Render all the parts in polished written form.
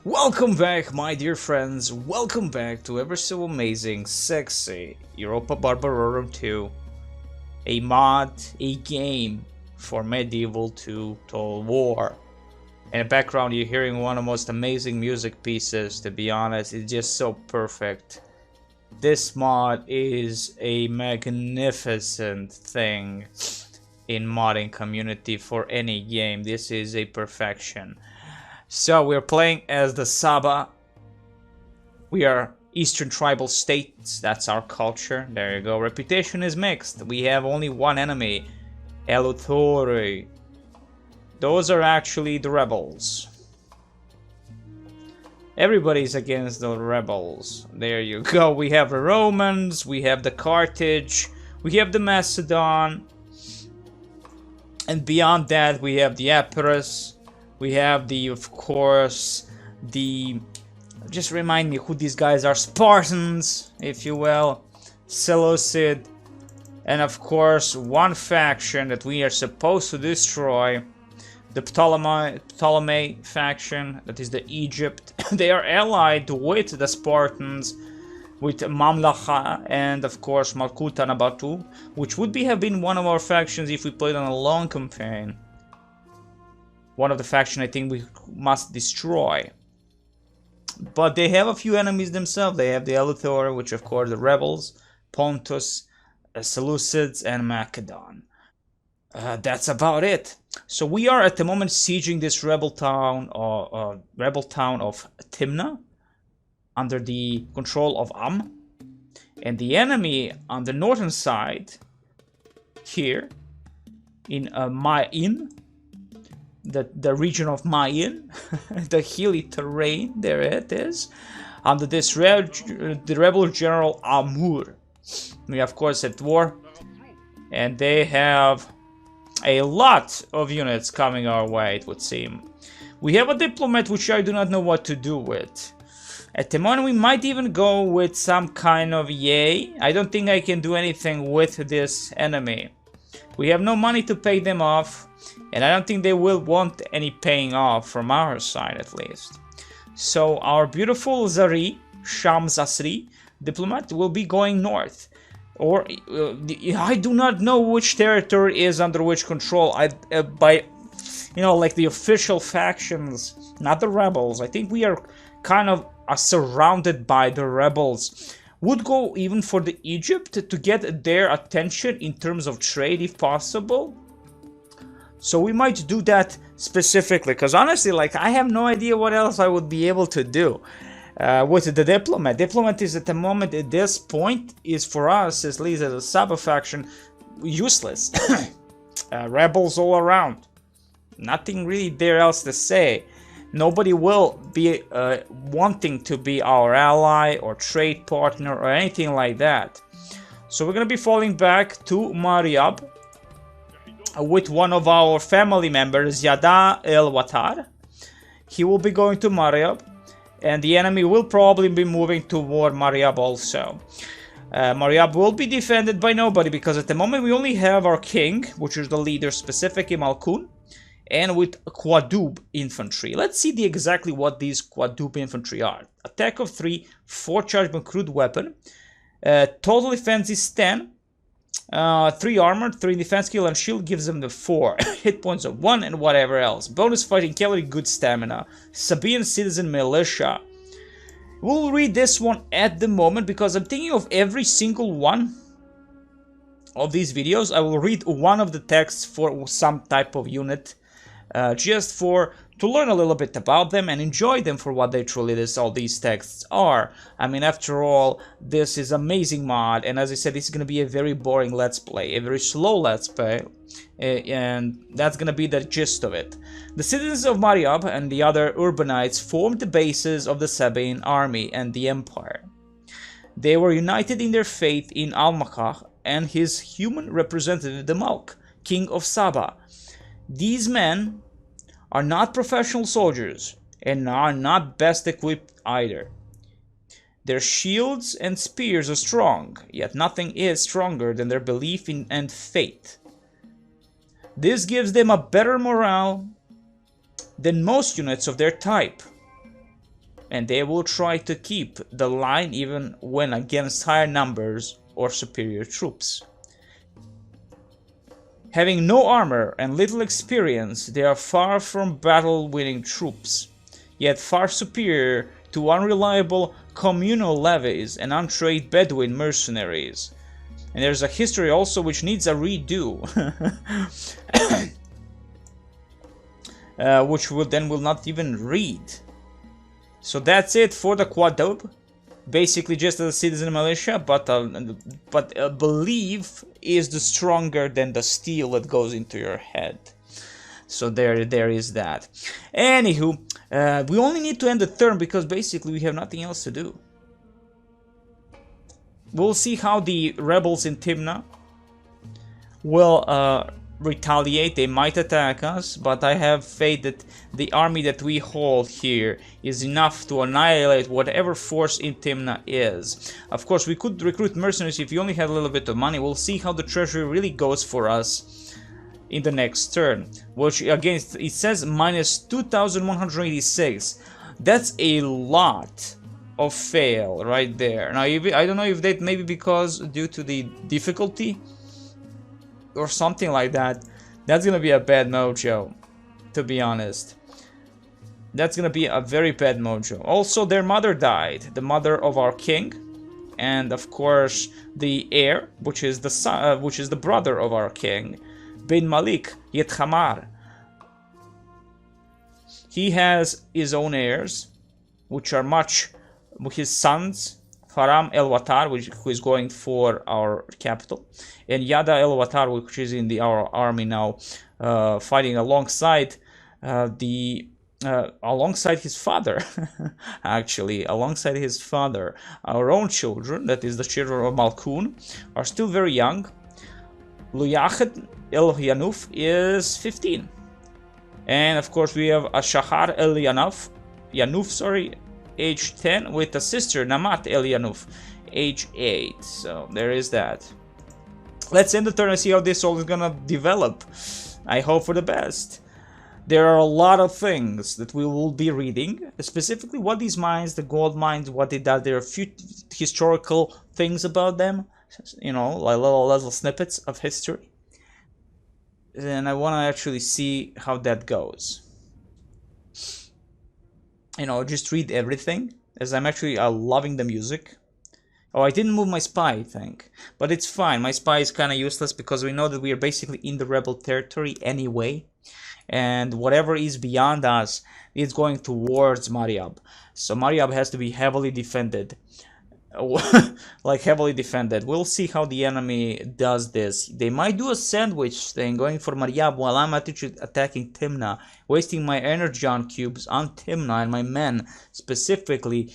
Welcome back, my dear friends. Welcome back to ever so amazing, sexy Europa Barbarorum 2. A mod, a game for medieval to Total War. In the background, you're hearing one of the most amazing music pieces. To be honest, it's just so perfect. This mod is a magnificent thing in modding community for any game. This is a perfection. So we're playing as the Saba. We are Eastern tribal states. That's our culture. There you go. Reputation is mixed. We have only one enemy, Eluthori. Those are actually the rebels. Everybody's against the rebels. There you go. We have the Romans. We have the Carthage. We have the Macedon. And beyond that, we have the Epirus. We have the, of course, the... Just remind me who these guys are. Spartans, if you will. Seleucid. And of course, one faction that we are supposed to destroy. The Ptolemy faction. That is the Egypt. They are allied with the Spartans. With Mamlacha and of course Malkuta Nabatu. Which would have been one of our factions if we played on a long campaign. One of the factions I think we must destroy. But they have a few enemies themselves. They have the Eluthor, which of course the rebels, Pontus, Seleucids, and Macedon. That's about it. So we are at the moment sieging this rebel town of Timna under the control of Am. And the enemy on the northern side, here in Ma'in, the region of Mayan, the hilly terrain, there it is, under this the rebel general Amur. We of course at war, and they have a lot of units coming our way, it would seem. We have a diplomat which I do not know what to do with. At the moment we might even go with some kind of yay. I don't think I can do anything with this enemy. We have no money to pay them off. And I don't think they will want any paying off from our side, at least. So our beautiful Zari, Shams Asri, diplomat, will be going north. Or I do not know which territory is under which control. Like the official factions, not the rebels. I think we are kind of surrounded by the rebels. Would go even for the Egypt to get their attention in terms of trade, if possible. So we might do that specifically, because honestly, I have no idea what else I would be able to do with the diplomat. Diplomat is at the moment, at this point, is for us, at least as a Saba faction, useless. Rebels all around. Nothing really there else to say. Nobody will be wanting to be our ally or trade partner or anything like that. So we're going to be falling back to Mariab with one of our family members, Yada El-Watar. He will be going to Mariab, and the enemy will probably be moving toward Mariab also. Mariab will be defended by nobody, because at the moment we only have our king, which is the leader, specifically Malkun, and with Quadub infantry. Let's see exactly what these Quadub infantry are. Attack of 3, 4 chargement crude weapon, total defense is 10, 3 armor, 3 defense skill, and shield gives them the 4 hit points of 1 and whatever else. Bonus fighting cavalry, good stamina. Sabaean citizen militia. We'll read this one at the moment because I'm thinking of every single one of these videos. I will read one of the texts for some type of unit, just to learn a little bit about them and enjoy them for what they truly all these texts are. I mean, after all, this is amazing mod, and as I said, this is going to be a very boring let's play, a very slow let's play, and that's going to be the gist of it. The citizens of Mariab and the other urbanites formed the basis of the Sabaean army and the empire. They were united in their faith in Al-Makah and his human representative, the Malk, king of Saba. These men are not professional soldiers and are not best equipped either. Their shields and spears are strong, yet nothing is stronger than their belief in and faith. This gives them a better morale than most units of their type. and they will try to keep the line even when against higher numbers or superior troops. Having no armor and little experience, they are far from battle-winning troops, yet far superior to unreliable communal levies and untrained Bedouin mercenaries. And there's a history also which needs a redo, which will not even read. So that's it for the quadruple. Basically just a citizen militia, but belief is the stronger than the steel that goes into your head. So there is that. Anywho, we only need to end the turn because basically we have nothing else to do. We'll see how the rebels in Timna will retaliate. They might attack us, but I have faith that the army that we hold here is enough to annihilate whatever force in Timna is. Of course, we could recruit mercenaries if you only had a little bit of money. We'll see how the treasury really goes for us in the next turn, which again it says minus 2,186. That's a lot of fail right there. Now I don't know if that maybe because due to the difficulty or something like that. That's gonna be a bad mojo, to be honest. That's gonna be a very bad mojo. Also, their mother died, the mother of our king, and of course the heir, which is the son, which is the brother of our king, bin Malik Yet Hamar. He has his own heirs, which are his sons, Faram el-Watar, who is going for our capital, and Yada el-Watar, which is in our army now, fighting alongside alongside his father, actually, alongside his father. Our own children, that is the children of Malkun, are still very young. Luyachet el-Yanuf is 15. And of course we have Ashahar el-Yanuf, age 10, with a sister, Namat el-Yanuf, age 8. So there is that. Let's end the turn and see how this all is gonna develop. I hope for the best. There are a lot of things that we will be reading, specifically what these mines, the gold mines, what they did, there are a few historical things about them, you know, like little snippets of history. And I want to actually see how that goes. You know, just read everything, as I'm actually loving the music. Oh, I didn't move my spy, I think. But it's fine, my spy is kind of useless because we know that we are basically in the rebel territory anyway. And whatever is beyond us is going towards Mariab. So Mariab has to be heavily defended. Like heavily defended. We'll see how the enemy does this. They might do a sandwich thing, going for Mariab while I'm attacking Timna, wasting my energon cubes on Timna and my men, specifically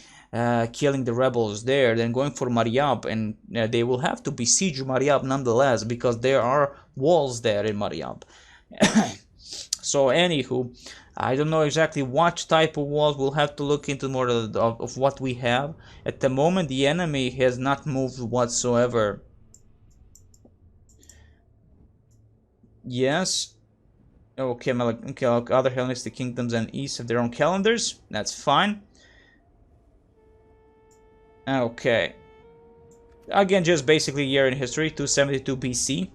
killing the rebels there, then going for Mariab, and they will have to besiege Mariab nonetheless, because there are walls there in Mariab. So anywho, I don't know exactly what type of walls. We'll have to look into more of what we have. At the moment, the enemy has not moved whatsoever. Yes. Okay, other Hellenistic kingdoms and East have their own calendars. That's fine. Okay. Again, just basically year in history, 272 BC.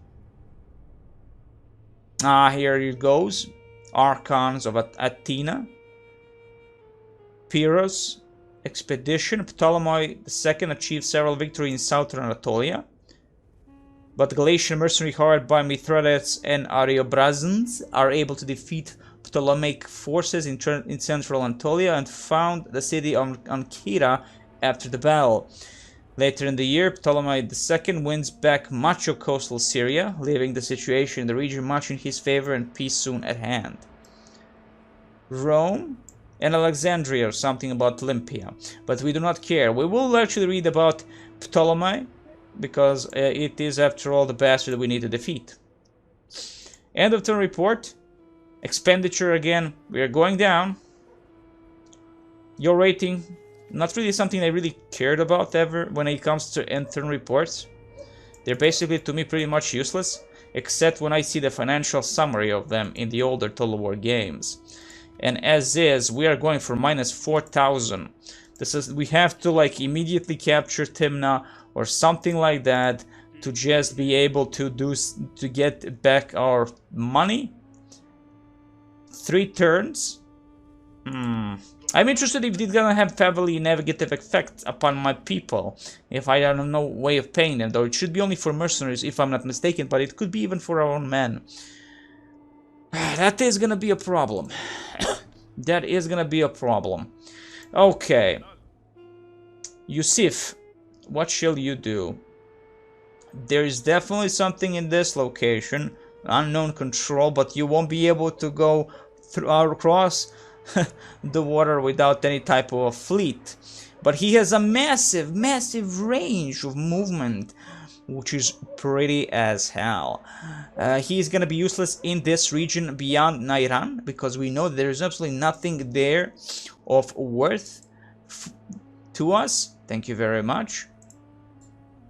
Here it goes. Archons of Athena, Pyrrhus expedition. Ptolemy II achieved several victories in southern Anatolia, but Galatian mercenary hired by Mithridates and Ariobrazzans are able to defeat Ptolemaic forces in central Anatolia and found the city of Ancyra after the battle. Later in the year, Ptolemy II wins back much of coastal Syria, leaving the situation in the region much in his favor and peace soon at hand. Rome and Alexandria, or something about Olympia, but we do not care. We will actually read about Ptolemy, because it is, after all, the bastard that we need to defeat. End of turn report. Expenditure again, we are going down. Your rating, not really something I really cared about ever when it comes to end turn reports. They're basically, to me, pretty much useless, except when I see the financial summary of them in the older Total War games. And as is, we are going for minus 4,000. This is, we have to like immediately capture Timna or something like that to just be able to to get back our money. 3 turns. I'm interested if it's gonna have heavily negative effect upon my people. If I have no way of paying them, though it should be only for mercenaries if I'm not mistaken, but it could be even for our own men. That is gonna be a problem. That is gonna be a problem. Okay. Yusuf, what shall you do? There is definitely something in this location. Unknown control, but you won't be able to go through across the water without any type of a fleet. But he has a massive range of movement, which is pretty as hell. He's gonna be useless in this region beyond Nairan, because we know there is absolutely nothing there of worth to us. Thank you very much.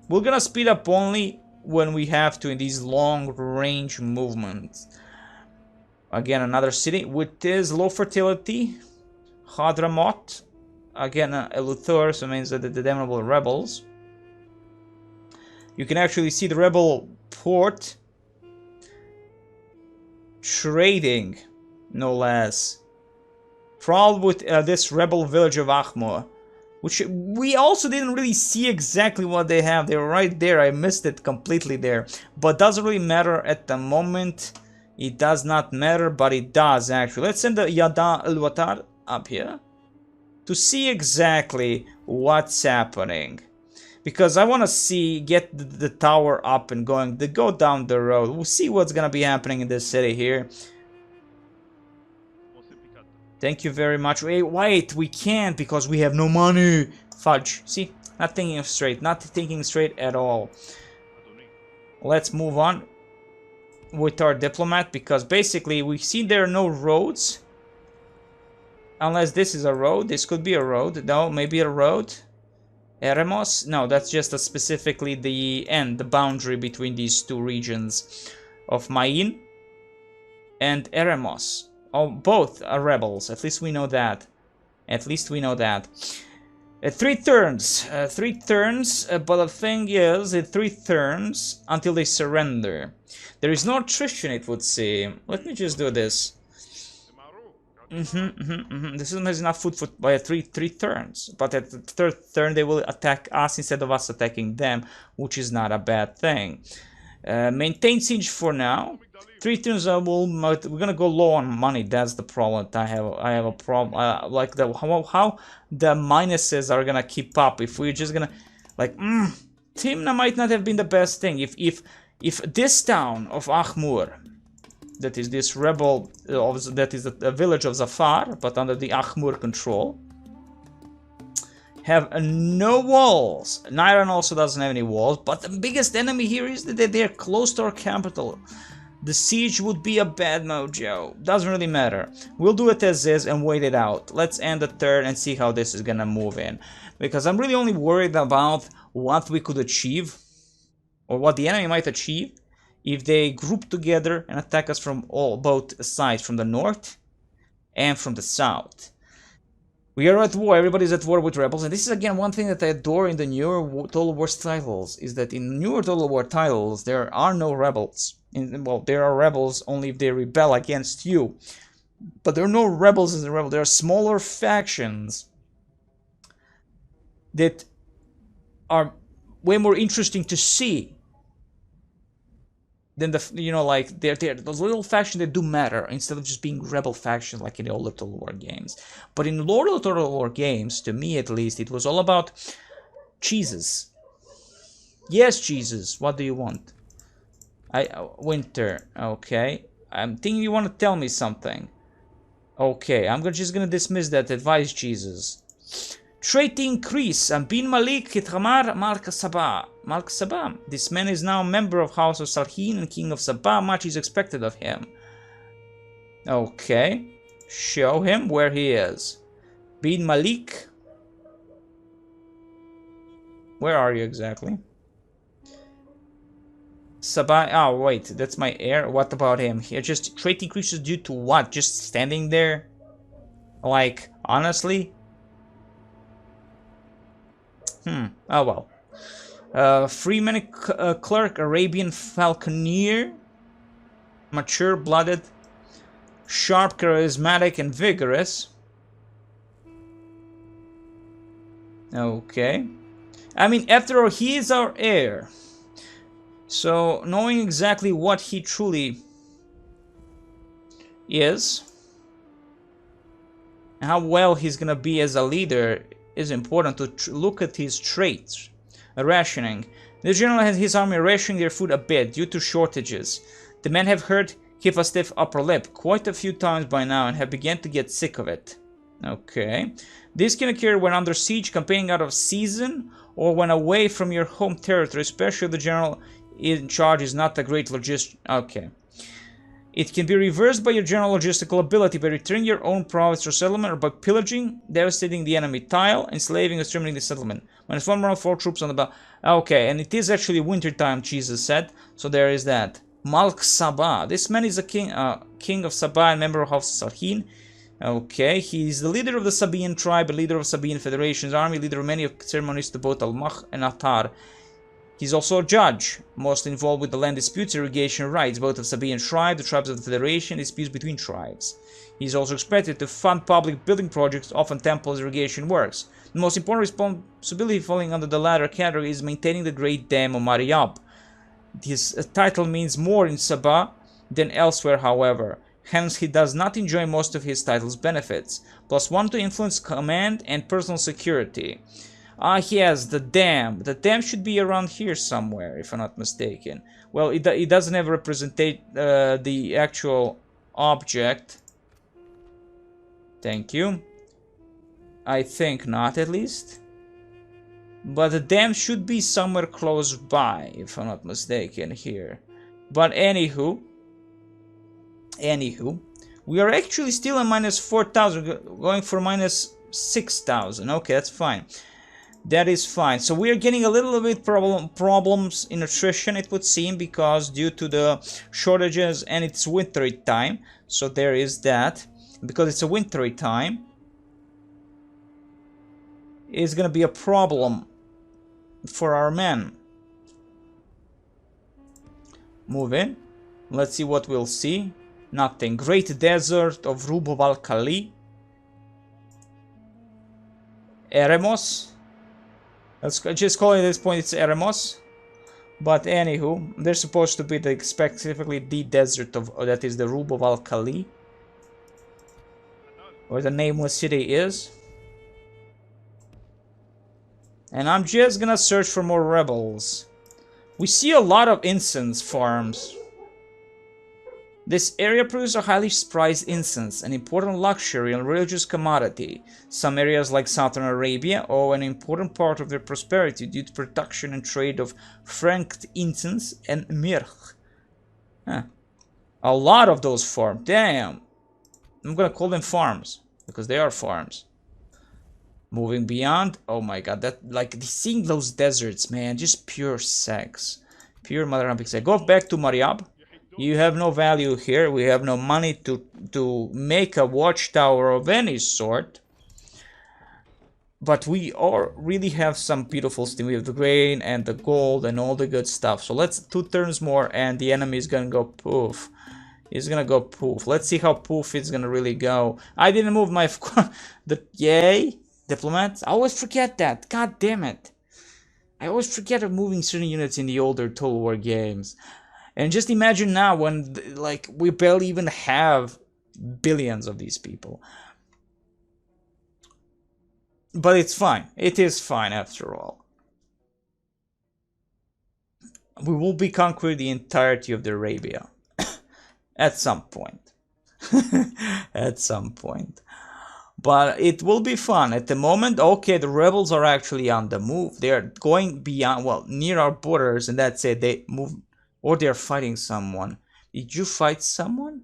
We're gonna speed up only when we have to in these long range movements. Again, another city with this low fertility, Hadramot. Again, Luthor, so it means that the damnable rebels. You can actually see the rebel port trading, no less. Probably with this rebel village of Akhmor, which we also didn't really see exactly what they have. They're right there. I missed it completely there, but doesn't really matter at the moment. It does not matter, but it does actually. Let's send the Yada al-Watar up here to see exactly what's happening. Because I want to see, get the tower up and going, to go down the road. We'll see what's going to be happening in this city here. Thank you very much. Wait, we can't because we have no money. Fudge. See, not thinking straight, not thinking straight at all. Let's move on with our diplomat, because basically we see there are no roads. Unless this is a road. This could be a road. No, maybe a road. Eremos? No, that's just specifically the end, the boundary between these two regions of Mayin and Eremos. Oh, both are rebels. At least we know that. At least we know that. 3 turns. 3 turns, but the thing is, 3 turns until they surrender. There is no attrition, it would seem. Let me just do this. This is enough food for by 3 turns, but at the 3rd turn they will attack us instead of us attacking them, which is not a bad thing. Maintain siege for now. 3 turns we're gonna go low on money. That's the problem. I have a problem. Like how the minuses are gonna keep up if we're just gonna like Timna might not have been the best thing if this town of Akhmur, that is this rebel, that is a village of Zafar, but under the Akhmur control, have no walls. Nairan also doesn't have any walls, but the biggest enemy here is that they're close to our capital. The siege would be a bad mojo. Doesn't really matter. We'll do it as is and wait it out. Let's end the turn and see how this is gonna move in. Because I'm really only worried about what we could achieve, or what the enemy might achieve, if they group together and attack us from both sides, from the north and from the south. We are at war, everybody's at war with rebels, and this is again one thing that I adore in the newer Total War titles, is that in newer Total War titles there are no rebels. Well, there are rebels only if they rebel against you, but there are no rebels as a rebel. There are smaller factions that are way more interesting to see than like they're those little factions that do matter instead of just being rebel factions like in the older Total War games. But in older Total War games, to me at least, it was all about cheeses. Yes, Jesus, what do you want? Winter, okay. I'm thinking you want to tell me something. Okay, I'm just gonna dismiss that advice, Jesus. Trait increase. Bin Malik Hitramar Mark Saba. Mark Saba. This man is now a member of House of Sarhin and King of Saba. Much is expected of him. Okay. Show him where he is. Bin Malik. Where are you exactly? Saba. Oh, wait. That's my heir. What about him? He just trait increases due to what? Just standing there? Like, honestly? Oh well. Freeman clerk, Arabian falconer. Mature, blooded, sharp, charismatic, and vigorous. Okay. I mean, after all, he is our heir. So, knowing exactly what he truly is, and how well he's gonna be as a leader, is important to look at his traits. Rationing. The general has his army rationing their food a bit due to shortages. The men have heard keep a stiff upper lip quite a few times by now and have begun to get sick of it. Okay. This can occur when under siege, campaigning out of season, or when away from your home territory, especially if the general in charge is not a great logist. Okay. It can be reversed by your general logistical ability by returning your own province or settlement, or by pillaging, devastating the enemy tile, enslaving or exterminating the settlement. When it's one more 4 troops on the battle. Okay, and it is actually winter time, Jesus said. So there is that. Malk Saba. This man is a king of Saba and member of House Sarhin. Okay, he is the leader of the Sabaean tribe, a leader of Sabaean Federation's army, leader of many of ceremonies to both Al-Makh and Attar. He's also a judge, mostly involved with the land disputes, irrigation rights, both of Sabaean tribe, the tribes of the Federation, disputes between tribes. He's also expected to fund public building projects, often temples, irrigation works. The most important responsibility falling under the latter category is maintaining the Great Dam of Mariab. This title means more in Saba than elsewhere, however. Hence, he does not enjoy most of his title's benefits. +1 to influence, command, and personal security. Yes, the dam. The dam should be around here somewhere, if I'm not mistaken. Well, it doesn't have represent the actual object. Thank you. I think not, at least. But the dam should be somewhere close by, if I'm not mistaken, here. But anywho, we are actually still at minus 4,000, going for minus 6,000. Okay, that's fine. That is fine. So we are getting a little bit problems in attrition, it would seem, because due to the shortages and it's wintry time. So there is that. Because it's a wintry time, it's gonna be a problem for our men. Move in. Let's see what we'll see. Nothing. Great Desert of Rubov al-Khali. Eremos. Let's just call it at this point it's Eremos. But anywho, they're supposed to be specifically the desert of that is the Rubov al-Khali, where the nameless city is. And I'm just gonna search for more rebels. We see a lot of incense farms. This area produces a highly prized incense, an important luxury and religious commodity. Some areas like southern Arabia owe an important part of their prosperity due to production and trade of franked incense and mirch. Huh. A lot of those farms. Damn. I'm gonna call them farms, because they are farms. Moving beyond. Oh my god, that, like, seeing those deserts, man, just pure sex. Pure mother sex. Go back to Mariab. You have no value here. We have no money to make a watchtower of any sort. But we really have some beautiful stuff. We have the grain and the gold and all the good stuff. So let's 2 turns more and the enemy is gonna go poof. He's gonna go poof. Let's see how poof it's gonna really go. I didn't move my yay diplomats. I always forget that. God damn it. I always forget of moving certain units in the older Total War games. And just imagine now when, like, we barely even have billions of these people. But it's fine. It is fine after all. We will be conquering the entirety of the Arabia. At some point. At some point. But it will be fun. At the moment, okay, the rebels are actually on the move. They are going beyond, well, near our borders, and that's it. They move. Or they're fighting someone. Did you fight someone?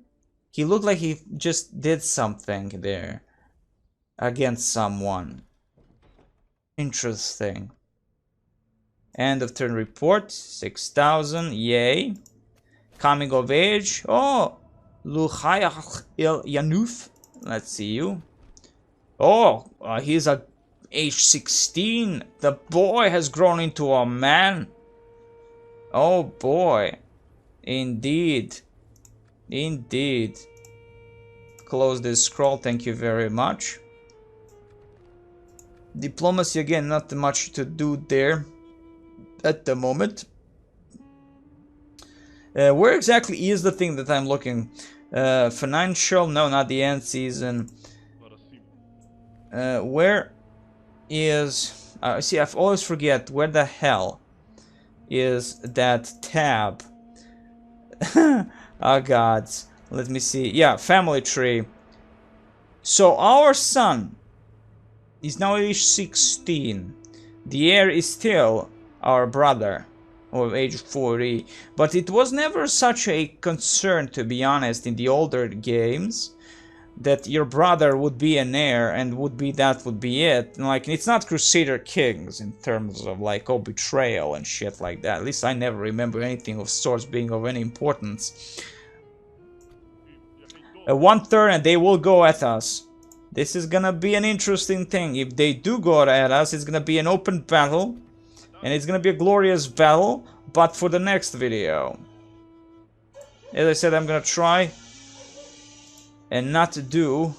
He looked like he just did something there. Against someone. Interesting. End of turn report. 6,000. Yay. Coming of age. Oh. Luchayach il Yanuf. Let's see you. Oh, he's a age 16. The boy has grown into a man. Oh boy. Indeed. Indeed. Close this scroll, thank you very much. Diplomacy, again, not much to do there at the moment. Where exactly is the thing that I'm looking? Financial? No, not the end season. Where is... see, I always forget where the hell is that tab. Oh gods. Let me see. Yeah, family tree. So our son is now age 16. The heir is still our brother of age 40. But it was never such a concern, to be honest, in the older games, that your brother would be an heir and would be it. Like, it's not Crusader Kings in terms of like, oh, betrayal and shit like that. At least I never remember anything of sorts being of any importance. 1/3 and they will go at us. This is gonna be an interesting thing. If they do go at us, it's gonna be an open battle. And it's gonna be a glorious battle, but for the next video. As I said, I'm gonna try and not do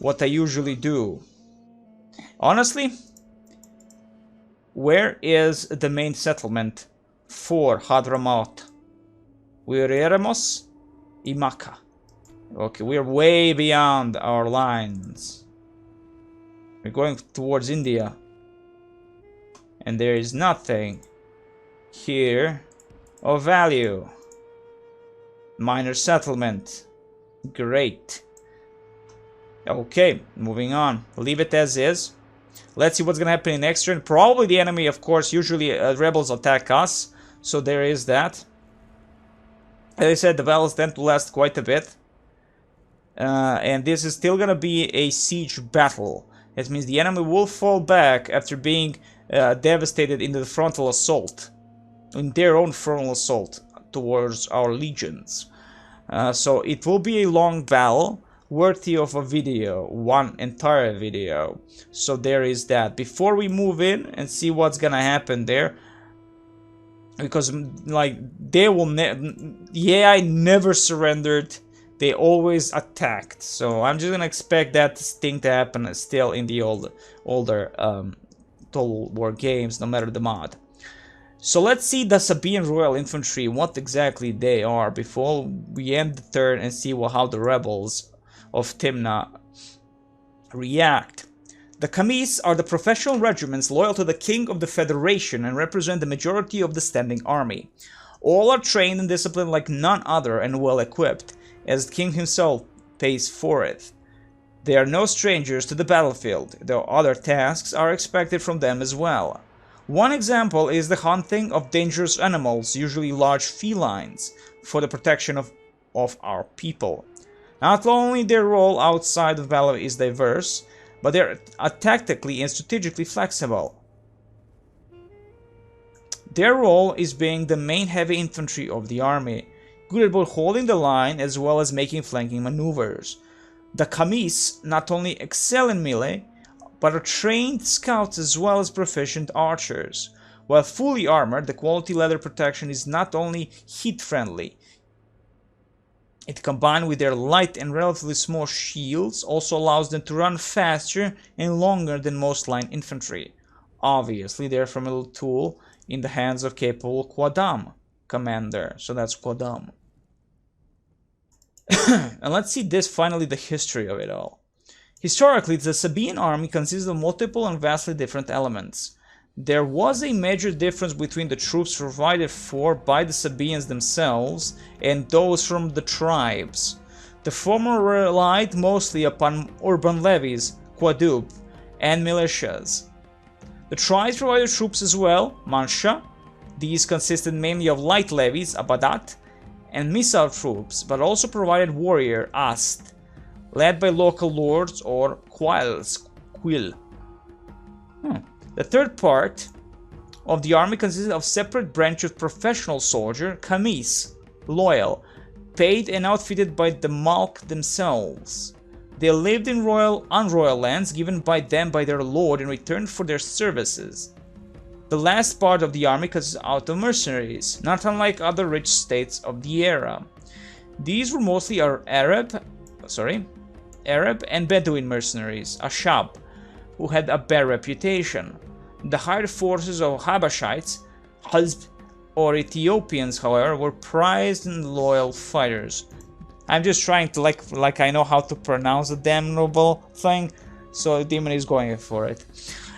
what I usually do. Honestly, where is the main settlement for Hadramaut? We're Eremos, Imaka. Okay, we're way beyond our lines. We're going towards India. And there is nothing here of value. Minor settlement. Great. Okay, moving on. Leave it as is. Let's see what's gonna happen in next turn. Probably the enemy, of course, usually rebels attack us. So there is that. As I said, the battles tend to last quite a bit. And this is still gonna be a siege battle. It means the enemy will fall back after being devastated in the frontal assault. In their own frontal assault towards our legions. So it will be a long battle, worthy of a video, one entire video. So there is that. Before we move in and see what's gonna happen there, because like they will the AI never surrendered, they always attacked. So I'm just gonna expect that thing to happen still in the older Total War games, no matter the mod. So let's see the Sabaean Royal Infantry, what exactly they are, before we end the turn and see how the rebels of Timna react. The Khamis are the professional regiments loyal to the King of the Federation and represent the majority of the standing army. All are trained and disciplined like none other and well equipped, as the King himself pays for it. They are no strangers to the battlefield, though other tasks are expected from them as well. One example is the hunting of dangerous animals, usually large felines, for the protection of our people. Not only their role outside of battle is diverse, but they are tactically and strategically flexible. Their role is being the main heavy infantry of the army, good at both holding the line as well as making flanking maneuvers. The Khamis not only excel in melee, but are trained scouts as well as proficient archers. While fully armored, the quality leather protection is not only heat-friendly, it combined with their light and relatively small shields also allows them to run faster and longer than most line infantry. Obviously, they're a formidable tool in the hands of capable Quadam commander, so that's Quadam. And let's see this, finally, the history of it all. Historically, the Sabaean army consists of multiple and vastly different elements. There was a major difference between the troops provided for by the Sabaeans themselves and those from the tribes. The former relied mostly upon urban levies, quadub, and militias. The tribes provided troops as well, mansha. These consisted mainly of light levies, abadat, and missile troops, but also provided warrior, ast, led by local lords or quils. The third part of the army consisted of separate branch of professional soldier, Khamis, loyal, paid and outfitted by the Malk themselves. They lived in unroyal lands given by them by their lord in return for their services. The last part of the army consists out of mercenaries, not unlike other rich states of the era. These were mostly Arab and Bedouin mercenaries, Ashab, who had a bad reputation. The hired forces of Habashites, Hizb, or Ethiopians, however, were prized and loyal fighters. I'm just trying to like I know how to pronounce the damnable thing, so Demon is going for it.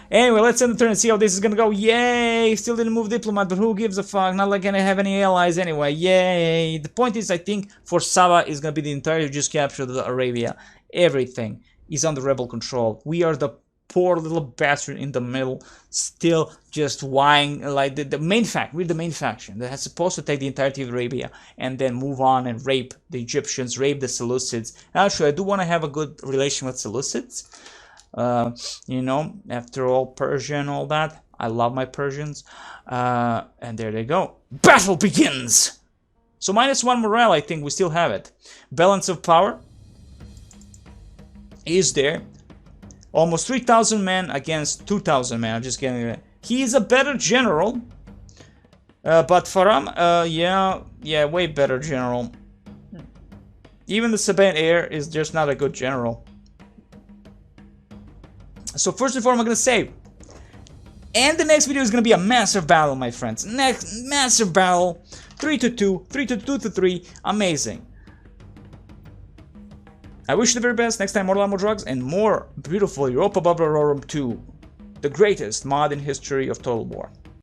Anyway, let's end the turn and see how this is gonna go. Yay! Still didn't move diplomat, but who gives a fuck? Not like gonna have any allies anyway. Yay! The point is, I think for Saba is gonna be the entirety just capture the Arabia. Everything is under rebel control. We are the poor little bastard in the middle, still just whining like the main faction. We're the main faction that has supposed to take the entirety of Arabia and then move on and rape the Egyptians, rape the Seleucids. Actually, I do want to have a good relation with Seleucids. You know, after all, Persia and all that. I love my Persians. And there they go. Battle begins! So -1 morale, I think we still have it. Balance of power is there. Almost 3,000 men against 2,000 men. I'm just getting it. He is a better general. But Faram, yeah, way better general. Even the Saban heir is just not a good general. So first and foremost, I'm going to save. And the next video is going to be a massive battle, my friends. Next massive battle. 3-2, 3-2-3. Amazing. I wish you the very best. Next time, more Lamo drugs and more beautiful Europa Barbarorum 2. The greatest mod in history of Total War.